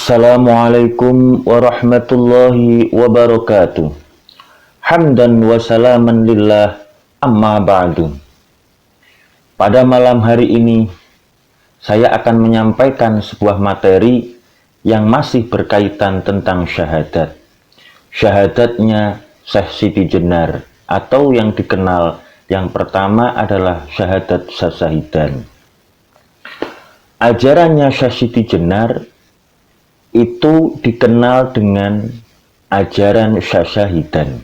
Assalamualaikum warahmatullahi wabarakatuh. Hamdan wa salaman lillah, amma ba'du. Pada malam hari ini, saya akan menyampaikan sebuah materi yang masih berkaitan tentang syahadat. Syahadatnya Syekh Siti Jenar, atau yang dikenal yang pertama adalah syahadat syahidan. Ajarannya Syekh Siti Jenar itu dikenal dengan ajaran syahidan.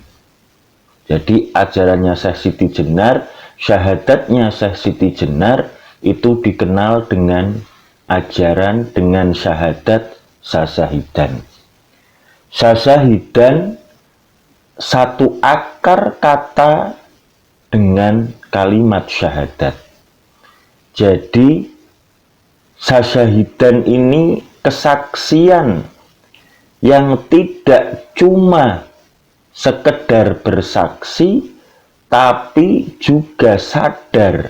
Jadi ajarannya Syekh Siti Jenar, syahadatnya Syekh Siti Jenar itu dikenal dengan ajaran dengan syahadat syahidan. Syahidan satu akar kata dengan kalimat syahadat. Jadi syahidan ini kesaksian yang tidak cuma sekedar bersaksi, tapi juga sadar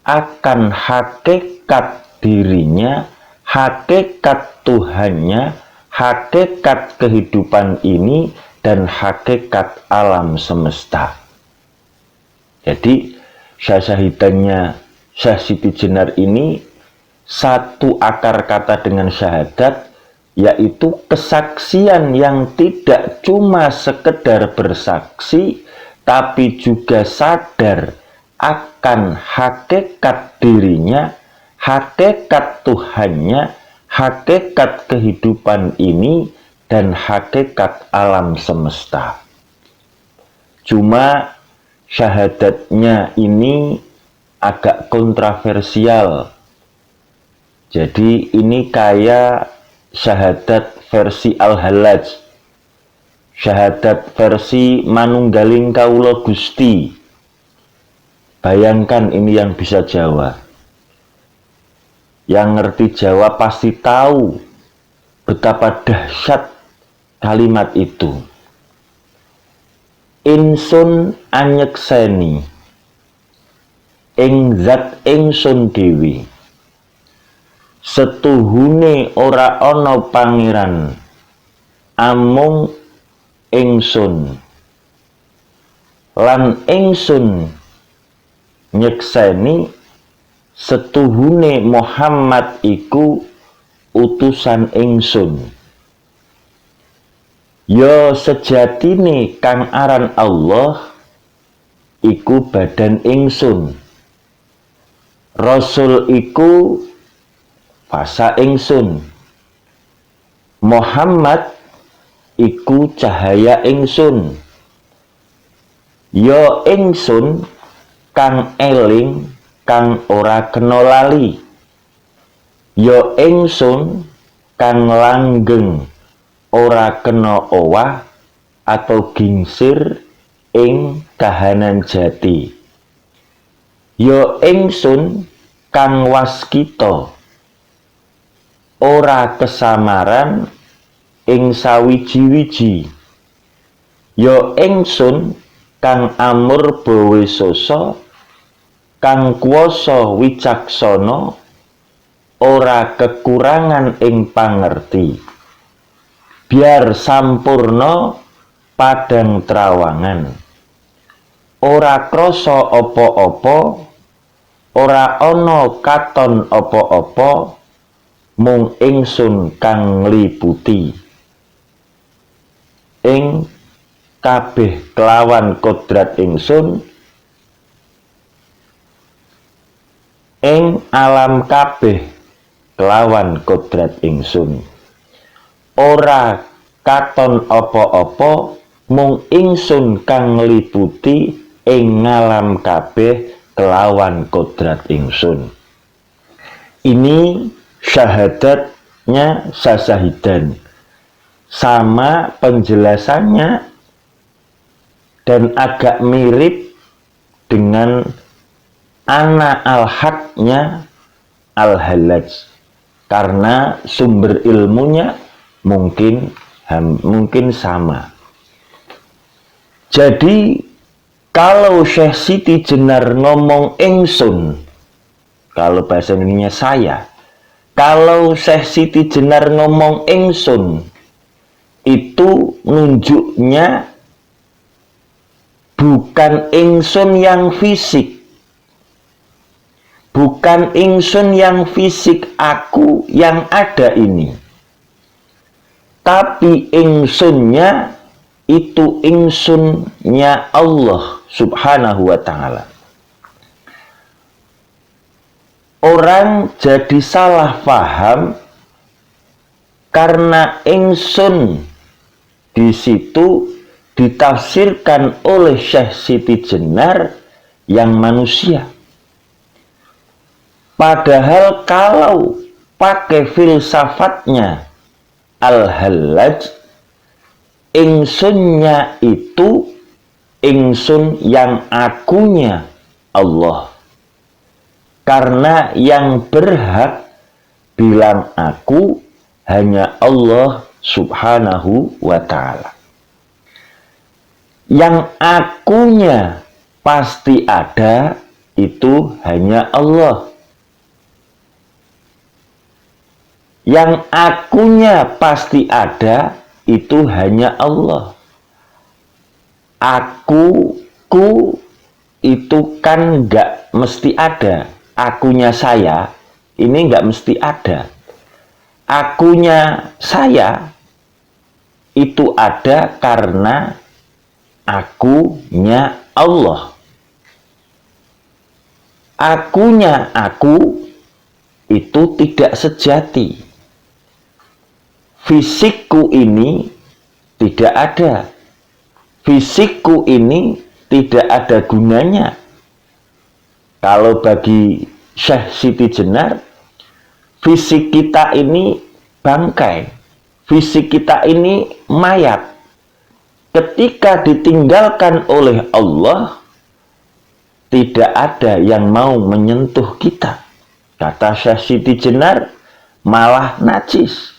akan hakikat dirinya, hakikat Tuhannya, hakikat kehidupan ini, dan hakikat alam semesta. Jadi syahidannya Syekh Siti Jenar ini satu akar kata dengan syahadat, yaitu kesaksian yang tidak cuma sekedar bersaksi, tapi juga sadar akan hakikat dirinya, hakikat Tuhannya, hakikat kehidupan ini, dan hakikat alam semesta. Cuma syahadatnya ini agak kontroversial. Jadi ini kayak syahadat versi Al-Hallaj, syahadat versi Manunggaling Kawula Gusti. Bayangkan ini yang bisa Jawa. Yang ngerti Jawa pasti tahu betapa dahsyat kalimat itu. Ingsun anyekseni ing zat ingsun dewi, setuhune ora ana pangeran amung ingsun, lan ingsun nyekseni setuhune Muhammad iku utusan ingsun. Ya sejatine kang aran Allah iku badan ingsun, Rasul iku fasa ingsun, Muhammad iku cahaya ingsun. Ya ingsun kang eling kang ora kena lali, ya ingsun kang langgeng ora kena owah atau gingsir ing kahanan jati, ya ingsun kang waskita ora kesamaran ing sawiji-wiji, ya ingsun kang amur bawisasa kang kuwasa wicaksana ora kekurangan ing pangerti, biar sampurna padang trawangan, ora krasa apa-apa, ora ana katon apa-apa, mung ingsun kang ngliputi ing kabeh kelawan kodrat ingsun ing alam kabeh kelawan kodrat ingsun, ora katon apa-apa, mung ingsun kang ngliputi ing alam kabeh kelawan kodrat ingsun. Ini syahadatnya syahidan, sama penjelasannya dan agak mirip dengan ana al-haqnya Al-Hallaj, karena sumber ilmunya mungkin sama. Jadi kalau Syekh Siti Jenar ngomong ingsun, kalau bahasa Indonesia saya, Kalau Syekh Siti Jenar ngomong ingsun, itu nunjuknya bukan ingsun yang fisik. Bukan ingsun yang fisik aku yang ada ini. Tapi ingsunnya itu ingsunnya Allah subhanahu wa ta'ala. Orang jadi salah paham karena ingsun di situ ditafsirkan oleh Syekh Siti Jenar yang manusia. Padahal kalau pakai filsafatnya Al-Hallaj, ingsunnya itu ingsun yang akunya Allah. Karena yang berhak bilang aku hanya Allah subhanahu wa ta'ala. Yang akunya pasti ada itu hanya Allah. Yang akunya pasti ada itu hanya Allah. Akuku itu kan nggak mesti ada. Akunya saya ini nggak mesti ada. Akunya saya itu ada karena akunya Allah. Akunya aku itu tidak sejati. Fisikku ini tidak ada. Fisikku ini tidak ada gunanya. Kalau bagi Syekh Siti Jenar, fisik kita ini bangkai. Fisik kita ini mayat. Ketika ditinggalkan oleh Allah, tidak ada yang mau menyentuh kita. Kata Syekh Siti Jenar, malah najis.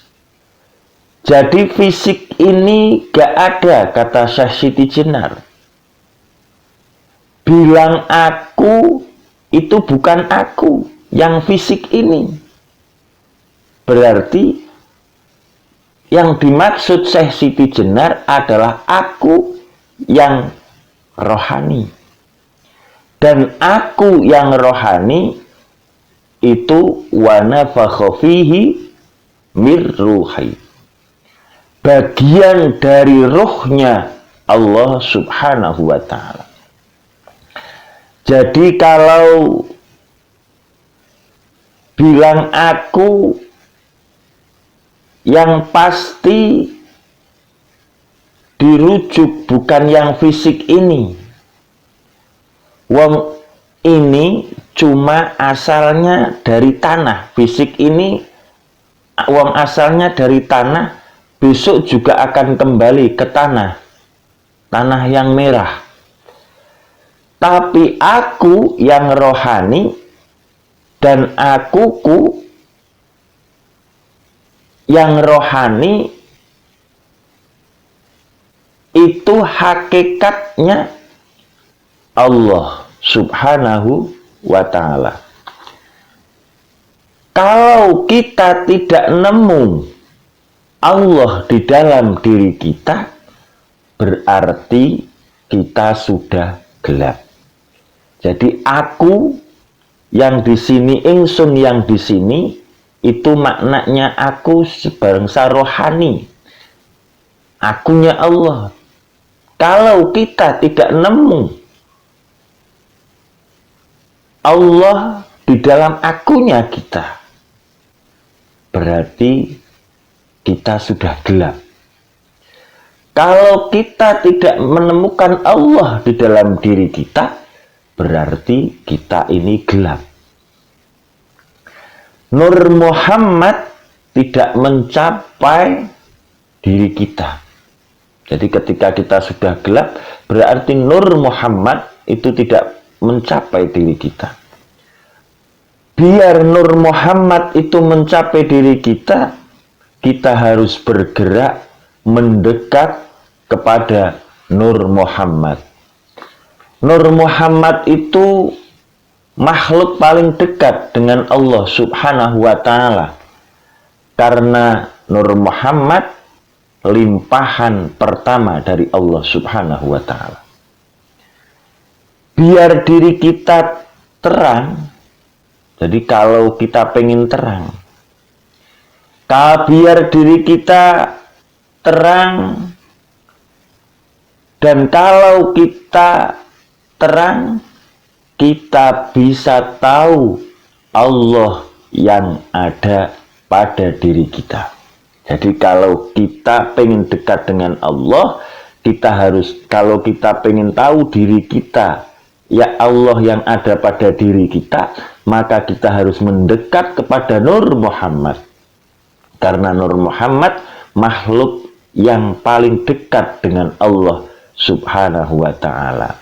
Jadi fisik ini gak ada, kata Syekh Siti Jenar. Bilang aku, itu bukan aku yang fisik ini. Berarti yang dimaksud Syekh Siti Jenar adalah aku yang rohani. Dan aku yang rohani itu wa nafakha fihi mir ruhi. Bagian dari ruhnya Allah subhanahu wa ta'ala. Jadi kalau bilang aku, yang pasti dirujuk bukan yang fisik ini. Wong ini cuma asalnya dari tanah. Fisik ini wong asalnya dari tanah, besok juga akan kembali ke tanah. Tanah yang merah. Tapi aku yang rohani dan akuku yang rohani itu hakikatnya Allah subhanahu wa ta'ala. Kalau kita tidak nemu Allah di dalam diri kita, berarti kita sudah gelap. Jadi aku yang di sini, ingsun yang di sini, itu maknanya aku sebangsa rohani. Akunya Allah. Kalau kita tidak nemu Allah di dalam akunya kita, berarti kita sudah gelap. Kalau kita tidak menemukan Allah di dalam diri kita, berarti kita ini gelap. Nur Muhammad tidak mencapai diri kita. Jadi ketika kita sudah gelap, berarti Nur Muhammad itu tidak mencapai diri kita. Biar Nur Muhammad itu mencapai diri kita, kita harus bergerak mendekat kepada Nur Muhammad. Nur Muhammad itu makhluk paling dekat dengan Allah subhanahu wa ta'ala. Karena Nur Muhammad limpahan pertama dari Allah Subhanahu wa Ta'ala. Biar diri kita terang. Jadi kalau kita pengen terang, biar diri kita terang, dan kalau kita terang, kita bisa tahu Allah yang ada pada diri kita. Jadi kalau kita pengen dekat dengan Allah, kita harus, kalau kita pengen tahu diri kita, ya Allah yang ada pada diri kita, maka kita harus mendekat kepada Nur Muhammad. Karena Nur Muhammad makhluk yang paling dekat dengan Allah Subhanahu wa Ta'ala.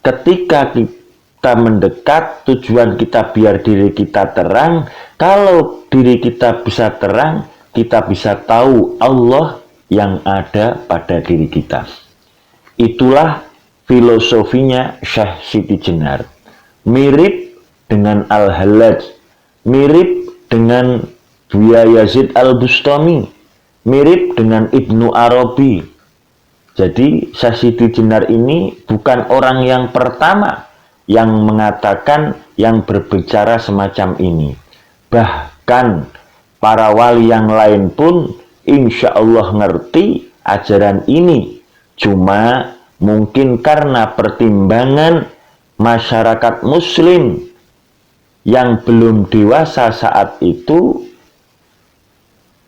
Ketika kita mendekat, tujuan kita biar diri kita terang. Kalau diri kita bisa terang, kita bisa tahu Allah yang ada pada diri kita. Itulah filosofinya Syekh Siti Jenar. Mirip dengan Al-Hallaj, mirip dengan Buya Yazid Al-Bustami, mirip dengan Ibnu Arabi. Jadi Syekh Siti Jenar ini bukan orang yang pertama yang mengatakan, yang berbicara semacam ini. Bahkan para wali yang lain pun insya Allah ngerti ajaran ini. Cuma mungkin karena pertimbangan masyarakat muslim yang belum dewasa saat itu,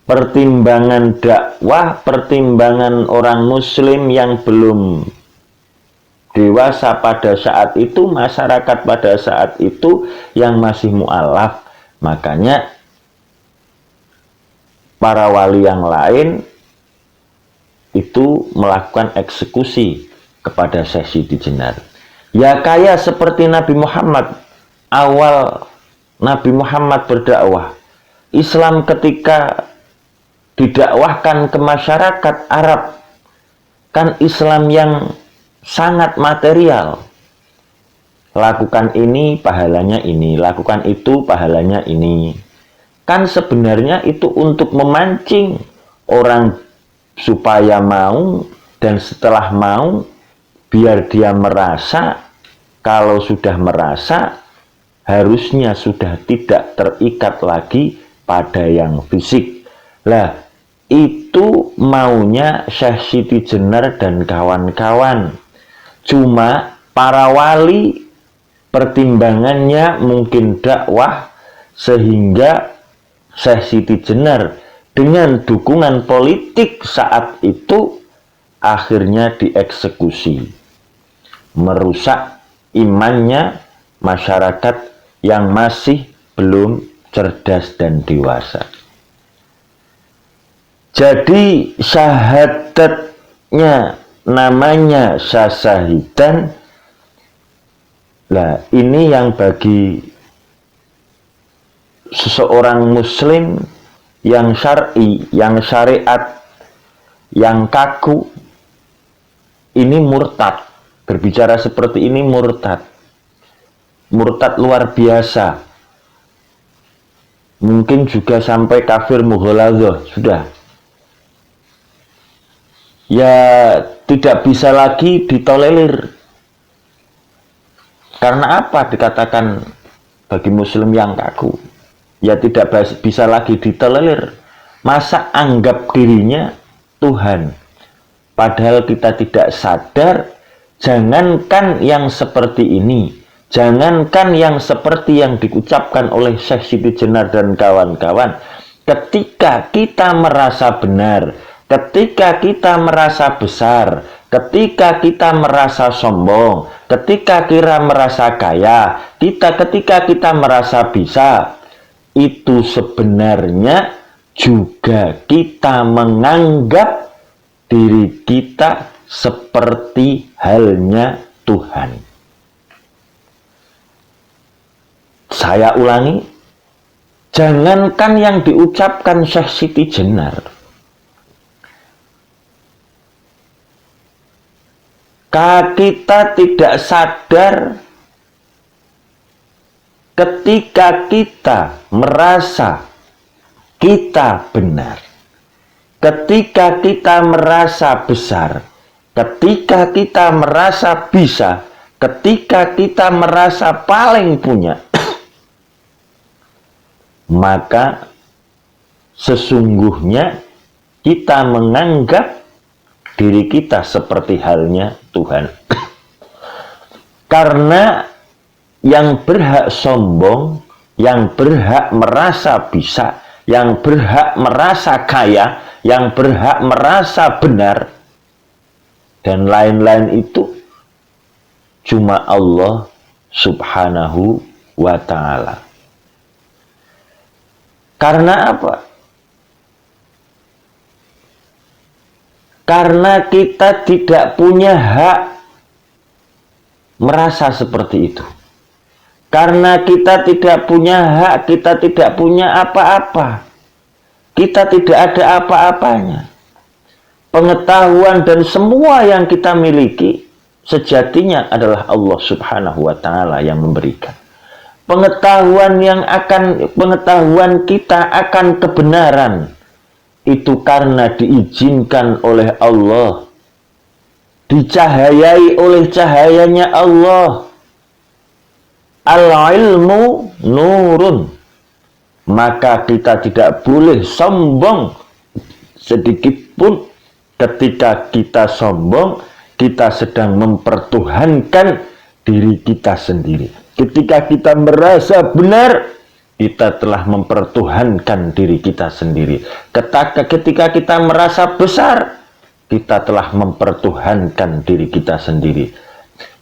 pertimbangan dakwah, pertimbangan orang muslim yang belum dewasa pada saat itu, masyarakat pada saat itu yang masih mu'alaf. Makanya para wali yang lain itu melakukan eksekusi kepada Syekh Siti Jenar. Ya kayak seperti Nabi Muhammad. Awal Nabi Muhammad berdakwah, Islam ketika didakwahkan ke masyarakat Arab, kan Islam yang sangat material. Lakukan ini, pahalanya ini. Lakukan itu, pahalanya ini. Kan sebenarnya itu untuk memancing orang supaya mau, dan setelah mau, biar dia merasa, kalau sudah merasa, harusnya sudah tidak terikat lagi pada yang fisik. Lah, itu maunya Syekh Siti Jenar dan kawan-kawan. Cuma para wali pertimbangannya mungkin dakwah, sehingga Syekh Siti Jenar dengan dukungan politik saat itu akhirnya dieksekusi. Merusak imannya masyarakat yang masih belum cerdas dan dewasa. Jadi syahadatnya namanya syasahidan. Lah ini yang bagi seseorang muslim yang syar'i, yang syariat, yang kaku, ini murtad. Berbicara seperti ini murtad. Murtad luar biasa. Mungkin juga sampai kafir mughaladzah sudah. Ya tidak bisa lagi ditolerir. Karena apa dikatakan bagi muslim yang kaku? Ya tidak bisa lagi ditolerir. Masa anggap dirinya Tuhan, padahal kita tidak sadar. Jangankan yang seperti ini, jangankan yang seperti yang diucapkan oleh Syekh Siti Jenar dan kawan-kawan. Ketika kita merasa benar, ketika kita merasa besar, ketika kita merasa sombong, ketika kita merasa kaya, ketika kita merasa bisa, itu sebenarnya juga kita menganggap diri kita seperti halnya Tuhan. Saya ulangi, jangankan yang diucapkan Syekh Siti Jenar, kita tidak sadar ketika kita merasa kita benar. Ketika kita merasa besar, ketika kita merasa bisa, ketika kita merasa paling punya, maka sesungguhnya kita menganggap diri kita seperti halnya Tuhan. Karena yang berhak sombong, yang berhak merasa bisa, yang berhak merasa kaya, yang berhak merasa benar, dan lain-lain itu cuma Allah Subhanahu wa Ta'ala. Karena apa? Karena kita tidak punya hak merasa seperti itu. Karena kita tidak punya hak, kita tidak punya apa-apa. Kita tidak ada apa-apanya. Pengetahuan dan semua yang kita miliki sejatinya adalah Allah Subhanahu wa Ta'ala yang memberikan. Pengetahuan kita akan kebenaran itu karena diizinkan oleh Allah, dicahayai oleh cahayanya Allah. Al-ilmu nurun. Maka kita tidak boleh sombong sedikit pun. Ketika kita sombong, kita sedang mempertuhankan diri kita sendiri. Ketika kita merasa benar, kita telah mempertuhankan diri kita sendiri. Ketika kita merasa besar, kita telah mempertuhankan diri kita sendiri.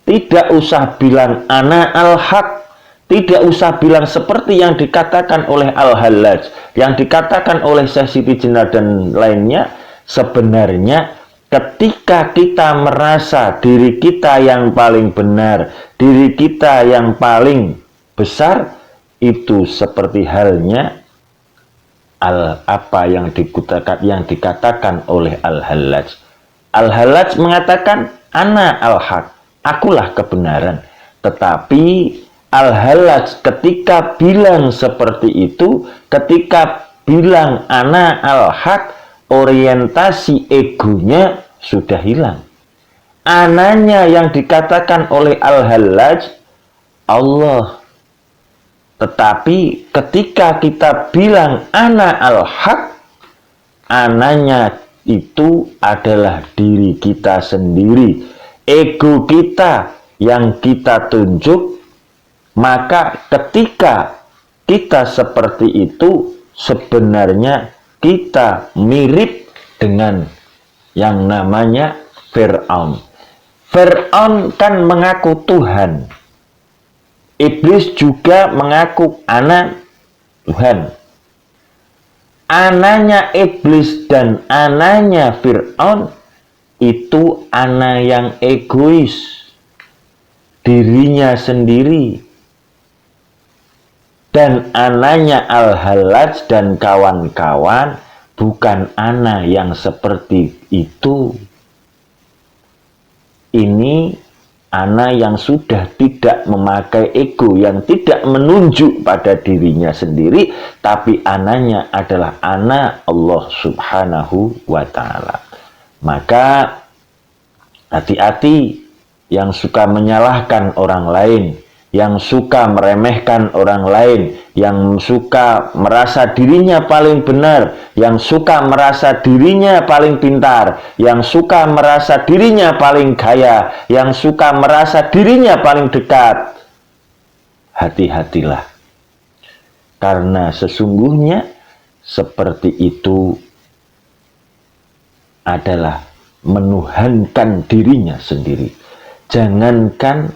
Tidak usah bilang ana al-haq, tidak usah bilang seperti yang dikatakan oleh Al-Hallaj, yang dikatakan oleh Syekh Siti Jenar dan lainnya. Sebenarnya ketika kita merasa diri kita yang paling benar, diri kita yang paling besar, itu seperti halnya apa yang dikatakan oleh Al-Hallaj. Al-Hallaj mengatakan ana al-haq, akulah kebenaran. Tetapi Al-Hallaj ketika bilang seperti itu, ketika bilang ana al-haq, orientasi egonya sudah hilang. Ananya yang dikatakan oleh Al-Hallaj Allah. Tetapi ketika kita bilang ana al-haq, ananya itu adalah diri kita sendiri, ego kita yang kita tunjuk. Maka ketika kita seperti itu, sebenarnya kita mirip dengan yang namanya Fir'aun. Fir'aun kan mengaku Tuhan. Iblis juga mengaku ana Tuhan. Ananya Iblis dan ananya Fir'aun itu ana yang egois, dirinya sendiri. Dan ananya Al-Hallaj dan kawan-kawan bukan ana yang seperti itu. Ini ana yang sudah tidak memakai ego, yang tidak menunjuk pada dirinya sendiri, tapi ananya adalah ana Allah Subhanahu wa Ta'ala. Maka hati-hati yang suka menyalahkan orang lain, yang suka meremehkan orang lain, yang suka merasa dirinya paling benar, yang suka merasa dirinya paling pintar, yang suka merasa dirinya paling kaya, yang suka merasa dirinya paling dekat. Hati-hatilah. Karena sesungguhnya seperti itu adalah menuhankan dirinya sendiri. Jangankan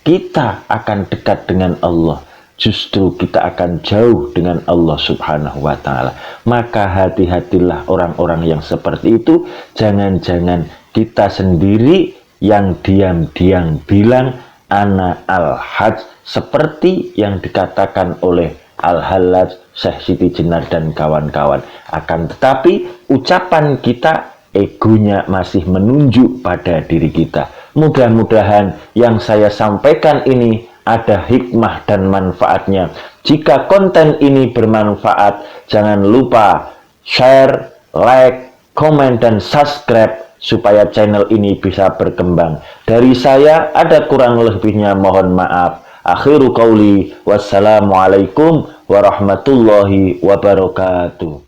kita akan dekat dengan Allah, justru kita akan jauh dengan Allah Subhanahu wa Ta'ala. Maka hati-hatilah orang-orang yang seperti itu. Jangan-jangan kita sendiri yang diam-diam bilang ana al-haq, seperti yang dikatakan oleh Al-Hallaj, Syekh Siti Jenar dan kawan-kawan. Akan tetapi ucapan kita, egonya masih menunjuk pada diri kita. Mudah-mudahan yang saya sampaikan ini ada hikmah dan manfaatnya. Jika konten ini bermanfaat, jangan lupa share, like, komen, dan subscribe supaya channel ini bisa berkembang. Dari saya ada kurang lebihnya, mohon maaf. Akhiru qauli, wassalamualaikum warahmatullahi wabarakatuh.